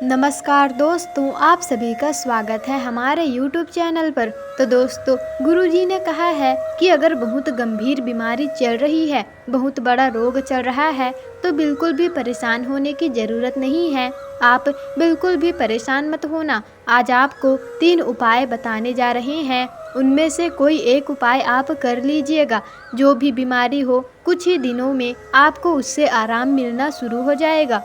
नमस्कार दोस्तों, आप सभी का स्वागत है हमारे YouTube चैनल पर। तो दोस्तों, गुरुजी ने कहा है कि अगर बहुत गंभीर बीमारी चल रही है, बहुत बड़ा रोग चल रहा है, तो बिल्कुल भी परेशान होने की ज़रूरत नहीं है। आप बिल्कुल भी परेशान मत होना। आज आपको 3 उपाय बताने जा रहे हैं। उनमें से कोई एक उपाय आप कर लीजिएगा। जो भी बीमारी हो, कुछ ही दिनों में आपको उससे आराम मिलना शुरू हो जाएगा।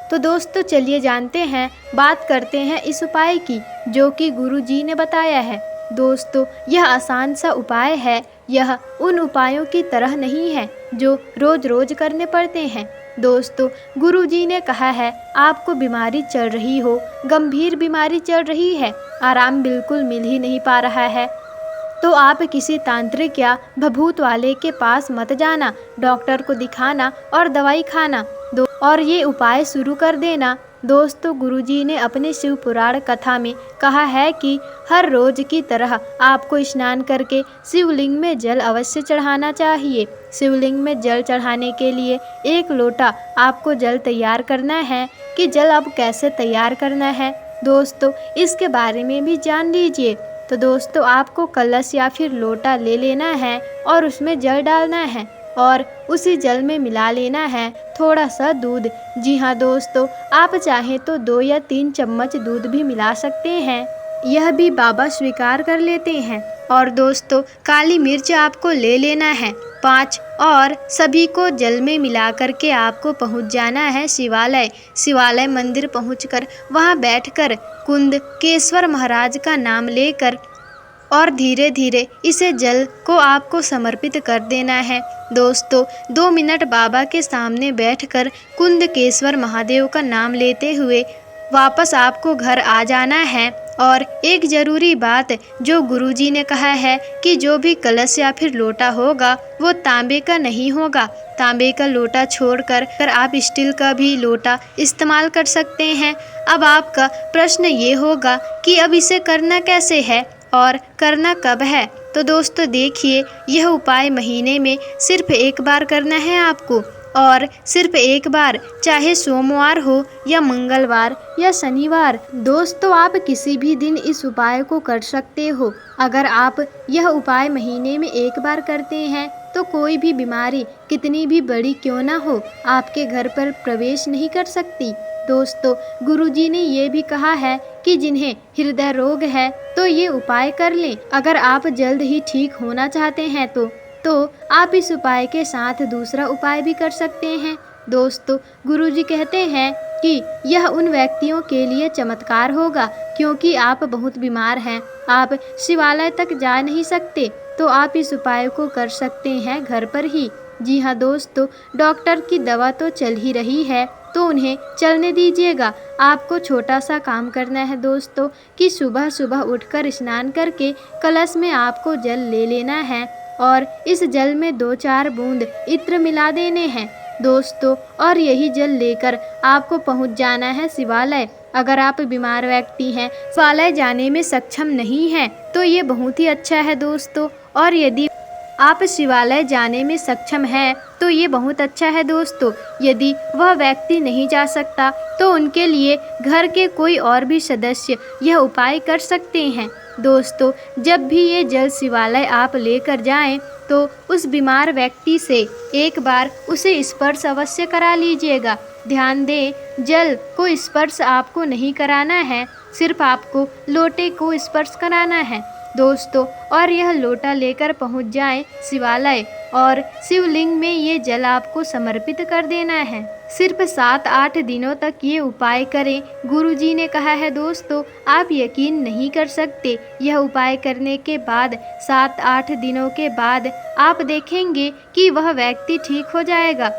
तो दोस्तों, चलिए जानते हैं, बात करते हैं इस उपाय की जो कि गुरुजी ने बताया है। दोस्तों, यह आसान सा उपाय है। यह उन उपायों की तरह नहीं है जो रोज रोज करने पड़ते हैं। दोस्तों, गुरुजी ने कहा है, आपको बीमारी चल रही हो, गंभीर बीमारी चल रही है, आराम बिल्कुल मिल ही नहीं पा रहा है, तो आप किसी तांत्रिक या भभूत वाले के पास मत जाना। डॉक्टर को दिखाना और दवाई खाना और ये उपाय शुरू कर देना। दोस्तों, गुरुजी ने अपने शिव पुराण कथा में कहा है कि हर रोज की तरह आपको स्नान करके शिवलिंग में जल अवश्य चढ़ाना चाहिए। शिवलिंग में जल चढ़ाने के लिए 1 लोटा आपको जल तैयार करना है। कि जल अब कैसे तैयार करना है दोस्तों, इसके बारे में भी जान लीजिए। तो दोस्तों, आपको कलश या फिर लोटा ले लेना है और उसमें जल डालना है और उसी जल में मिला लेना है थोड़ा सा दूध। जी हाँ दोस्तों, आप चाहें तो 2 या 3 चम्मच दूध भी मिला सकते हैं। यह भी बाबा स्वीकार कर लेते हैं। और दोस्तों, काली मिर्च आपको ले लेना है 5 और सभी को जल में मिला करके आपको पहुंच जाना है शिवालय मंदिर पहुंचकर वहां बैठकर कुंदकेश्वर महाराज का नाम लेकर और धीरे धीरे इसे जल को आपको समर्पित कर देना है। दोस्तों, 2 मिनट बाबा के सामने बैठकर कुंदकेश्वर महादेव का नाम लेते हुए वापस आपको घर आ जाना है। और एक ज़रूरी बात जो गुरुजी ने कहा है कि जो भी कलश या फिर लोटा होगा वो तांबे का नहीं होगा। तांबे का लोटा छोड़कर आप स्टील का भी लोटा इस्तेमाल कर सकते हैं। अब आपका प्रश्न ये होगा कि अब इसे करना कैसे है और करना कब है। तो दोस्तों देखिए, यह उपाय महीने में सिर्फ 1 बार करना है आपको, और सिर्फ 1 बार, चाहे सोमवार हो या मंगलवार या शनिवार। दोस्तों, आप किसी भी दिन इस उपाय को कर सकते हो। अगर आप यह उपाय महीने में 1 बार करते हैं तो कोई भी बीमारी कितनी भी बड़ी क्यों ना हो, आपके घर पर प्रवेश नहीं कर सकती। दोस्तों, गुरुजी ने ये भी कहा है कि जिन्हें हृदय रोग है तो ये उपाय कर लें। अगर आप जल्द ही ठीक होना चाहते हैं तो आप इस उपाय के साथ दूसरा उपाय भी कर सकते हैं। दोस्तों, गुरुजी कहते हैं कि यह उन व्यक्तियों के लिए चमत्कार होगा क्योंकि आप बहुत बीमार हैं, आप शिवालय तक जा नहीं सकते, तो आप इस उपाय को कर सकते हैं घर पर ही। जी हाँ दोस्तों, डॉक्टर की दवा तो चल ही रही है तो उन्हें चलने दीजिएगा। आपको छोटा सा काम करना है दोस्तों कि सुबह सुबह उठकर स्नान करके कलश में आपको जल ले लेना है और इस जल में 2-4 बूंद इत्र मिला देने हैं दोस्तों, और यही जल लेकर आपको पहुंच जाना है शिवालय। अगर आप बीमार व्यक्ति हैं, शिवालय जाने में सक्षम नहीं हैं, तो ये बहुत ही अच्छा है दोस्तों। और यदि आप शिवालय जाने में सक्षम हैं तो ये बहुत अच्छा है दोस्तों। यदि वह व्यक्ति नहीं जा सकता तो उनके लिए घर के कोई और भी सदस्य यह उपाय कर सकते हैं। दोस्तों, जब भी ये जल शिवालय आप लेकर जाएं तो उस बीमार व्यक्ति से 1 बार उसे स्पर्श अवश्य करा लीजिएगा। ध्यान दें, जल को स्पर्श आपको नहीं कराना है, सिर्फ आपको लोटे को स्पर्श कराना है दोस्तों। और यह लोटा लेकर पहुंच जाएं शिवालय और शिवलिंग में ये जल आपको समर्पित कर देना है। सिर्फ 7-8 दिनों तक ये उपाय करें। गुरुजी ने कहा है दोस्तों, आप यकीन नहीं कर सकते, यह उपाय करने के बाद 7-8 दिनों के बाद आप देखेंगे कि वह व्यक्ति ठीक हो जाएगा।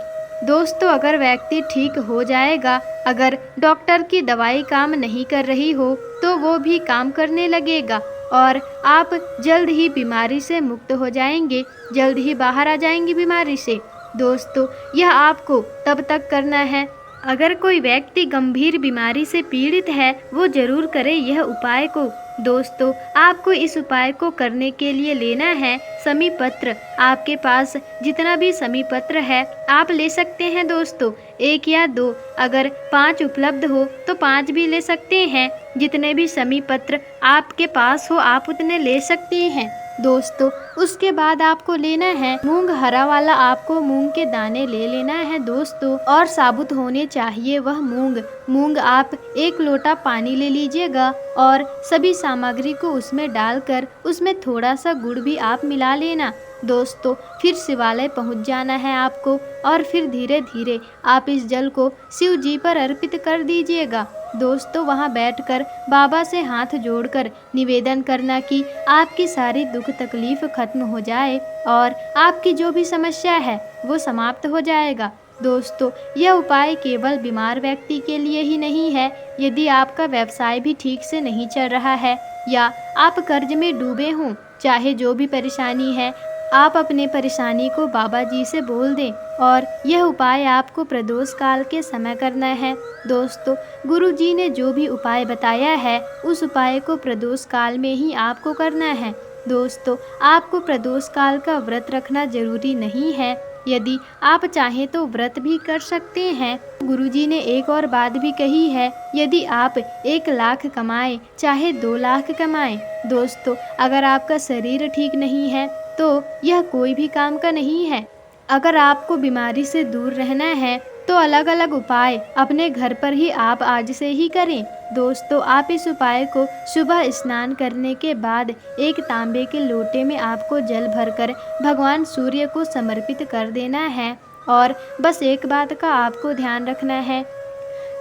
दोस्तों, अगर व्यक्ति ठीक हो जाएगा, अगर डॉक्टर की दवाई काम नहीं कर रही हो तो वो भी काम करने लगेगा और आप जल्द ही बीमारी से मुक्त हो जाएंगे, जल्द ही बाहर आ जाएंगे बीमारी से। दोस्तों, यह आपको तब तक करना है, अगर कोई व्यक्ति गंभीर बीमारी से पीड़ित है वो जरूर करे यह उपाय को। दोस्तों आपको इस उपाय को करने के लिए लेना है शमी पत्र। आपके पास जितना भी शमी पत्र है आप ले सकते हैं दोस्तों, 1 या 2। अगर 5 उपलब्ध हो तो 5 भी ले सकते हैं। जितने भी शमी पत्र आपके पास हो आप उतने ले सकते हैं दोस्तों। उसके बाद आपको लेना है मूंग हरा वाला, आपको मूंग के दाने ले लेना है दोस्तों, और साबुत होने चाहिए वह मूंग आप 1 लोटा पानी ले लीजिएगा और सभी सामग्री को उसमें डालकर उसमें थोड़ा सा गुड़ भी आप मिला लेना दोस्तों। फिर शिवालय पहुंच जाना है आपको और फिर धीरे धीरे आप इस जल को शिव जी पर अर्पित कर दीजिएगा दोस्तों। वहां बैठकर बाबा से हाथ जोड़कर निवेदन करना कि आपकी सारी दुख तकलीफ खत्म हो जाए और आपकी जो भी समस्या है वो समाप्त हो जाएगा दोस्तों। यह उपाय केवल बीमार व्यक्ति के लिए ही नहीं है। यदि आपका व्यवसाय भी ठीक से नहीं चल रहा है या आप कर्ज में डूबे हों, चाहे जो भी परेशानी है, आप अपने परेशानी को बाबा जी से बोल दें। और यह उपाय आपको प्रदोष काल के समय करना है दोस्तों। गुरु जी ने जो भी उपाय बताया है उस उपाय को प्रदोष काल में ही आपको करना है दोस्तों। आपको प्रदोष काल का व्रत रखना जरूरी नहीं है। यदि आप चाहें तो व्रत भी कर सकते हैं। गुरुजी ने एक और बात भी कही है, यदि आप 1 लाख कमाएं चाहे 2 लाख कमाएं दोस्तों, अगर आपका शरीर ठीक नहीं है तो यह कोई भी काम का नहीं है। अगर आपको बीमारी से दूर रहना है तो अलग अलग उपाय अपने घर पर ही आप आज से ही करें दोस्तों। आप इस उपाय को सुबह स्नान करने के बाद 1 तांबे के लोटे में आपको जल भरकर भगवान सूर्य को समर्पित कर देना है। और बस एक बात का आपको ध्यान रखना है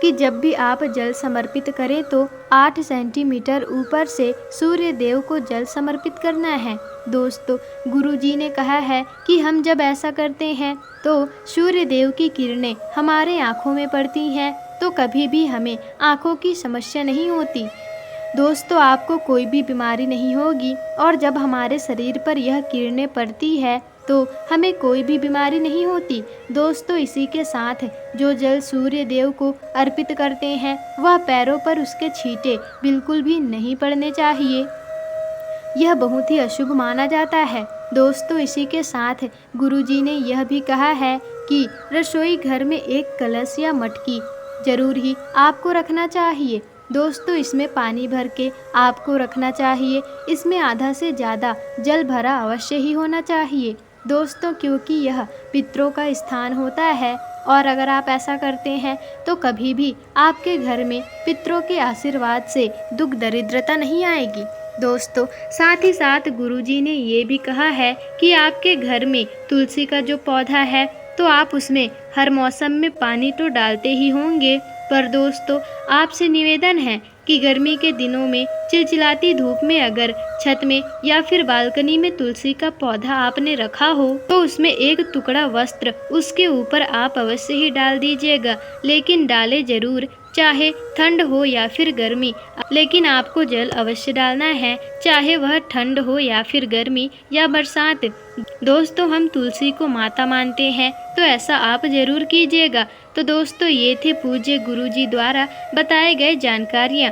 कि जब भी आप जल समर्पित करें तो 8 सेंटीमीटर ऊपर से सूर्य देव को जल समर्पित करना है दोस्तों। गुरुजी ने कहा है कि हम जब ऐसा करते हैं तो सूर्य देव की किरणें हमारे आँखों में पड़ती हैं तो कभी भी हमें आँखों की समस्या नहीं होती दोस्तों। आपको कोई भी बीमारी नहीं होगी और जब हमारे शरीर पर यह किरणें पड़ती है तो हमें कोई भी बीमारी नहीं होती दोस्तों। इसी के साथ जो जल सूर्य देव को अर्पित करते हैं वह पैरों पर उसके छींटे बिल्कुल भी नहीं पड़ने चाहिए, यह बहुत ही अशुभ माना जाता है दोस्तों। इसी के साथ गुरुजी ने यह भी कहा है कि रसोई घर में 1 कलश या मटकी जरूर ही आपको रखना चाहिए दोस्तों। इसमें पानी भर के आपको रखना चाहिए। इसमें आधा से ज़्यादा जल भरा अवश्य ही होना चाहिए दोस्तों, क्योंकि यह पितरों का स्थान होता है। और अगर आप ऐसा करते हैं तो कभी भी आपके घर में पितरों के आशीर्वाद से दुख दरिद्रता नहीं आएगी दोस्तों। साथ ही साथ गुरुजी ने ये भी कहा है कि आपके घर में तुलसी का जो पौधा है तो आप उसमें हर मौसम में पानी तो डालते ही होंगे, पर दोस्तों आपसे निवेदन है कि गर्मी के दिनों में चिलचिलाती धूप में अगर छत में या फिर बालकनी में तुलसी का पौधा आपने रखा हो तो उसमें 1 टुकड़ा वस्त्र उसके ऊपर आप अवश्य ही डाल दीजिएगा। लेकिन डाले जरूर, चाहे ठंड हो या फिर गर्मी, लेकिन आपको जल अवश्य डालना है, चाहे वह ठंड हो या फिर गर्मी या बरसात। दोस्तों हम तुलसी को माता मानते हैं तो ऐसा आप जरूर कीजिएगा। तो दोस्तों ये थे पूज्य गुरुजी द्वारा बताए गए जानकारियाँ।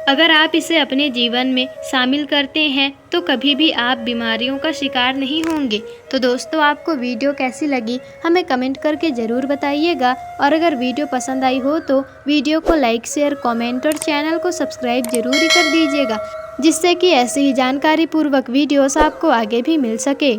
अगर आप इसे अपने जीवन में शामिल करते हैं तो कभी भी आप बीमारियों का शिकार नहीं होंगे। तो दोस्तों आपको वीडियो कैसी लगी हमें कमेंट करके ज़रूर बताइएगा। और अगर वीडियो पसंद आई हो तो वीडियो को लाइक, शेयर, कमेंट और चैनल को सब्सक्राइब जरूर ही कर दीजिएगा, जिससे कि ऐसे ही जानकारी पूर्वक वीडियोस आपको आगे भी मिल सके।